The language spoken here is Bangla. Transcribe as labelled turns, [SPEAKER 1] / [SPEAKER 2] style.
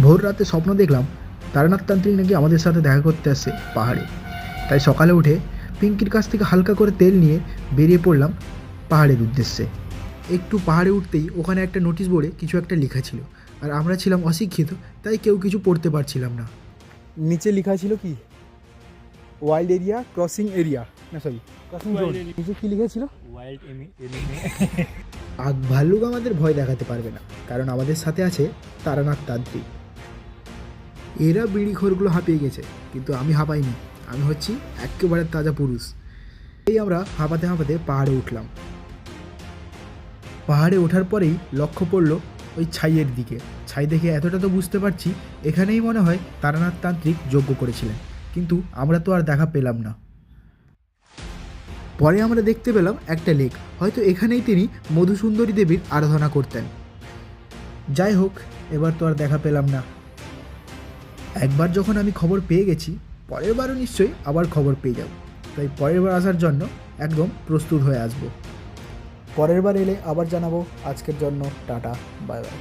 [SPEAKER 1] ভোর রাতে স্বপ্ন দেখলাম তারানাথ তান্ত্রিক নাকি আমাদের সাথে দেখা করতে আসছে পাহাড়ে। তাই সকালে উঠে পিঙ্কির কাছ থেকে হালকা করে তেল নিয়ে বেরিয়ে পড়লাম পাহাড়ের উদ্দেশ্যে। একটু পাহাড়ে উঠতেই ওখানে একটা নোটিশ বোর্ডে কিছু একটা লেখা ছিল, আর আমরা ছিলাম অশিক্ষিত, তাই কেউ কিছু পড়তে পারছিলাম না।
[SPEAKER 2] নিচে লেখা ছিল কি ওয়াইল্ড এরিয়া ক্রসিং এরিয়া, না সরি ক্রসিং জোন। নিচে কি লেখা ছিল?
[SPEAKER 3] ওয়াইল্ড
[SPEAKER 1] বাঘ ভাল্লুক আমাদের ভয় দেখাতে পারবে না, কারণ আমাদের সাথে আছে তারানাথ তান্ত্রিক। এরা বিড়িখোরগুলো হাঁপিয়ে গেছে, কিন্তু আমি হাঁপাইনি। আমি হচ্ছি একেবারে তাজা পুরুষ। এই আমরা হাঁপাতে হাঁপাতে পাহাড়ে উঠলাম। পাহাড়ে ওঠার পরেই লক্ষ্য পড়ল ওই ছাইয়ের দিকে। ছাই দেখে এতটা তো বুঝতে পারছি এখানেই মনে হয় তারানাথ তান্ত্রিক যজ্ঞ করেছিলেন, কিন্তু আমরা তো আর দেখা পেলাম না। পরে আমরা দেখতে পেলাম একটা লেক, হয়তো এখানেই তিনি মধুসুন্দরী দেবীর আরাধনা করতেন। যাই হোক, এবার তো আর দেখা পেলাম না। একবার যখন আমি খবর পেয়ে গেছি, পরের বারও নিশ্চয়ই আবার খবর পেয়ে যাব। তাই পরের বার আসার জন্য একদম প্রস্তুত হয়ে আসব। পরের বার এলে আবার জানাবো। আজকের জন্য টাটা, বাই বাই।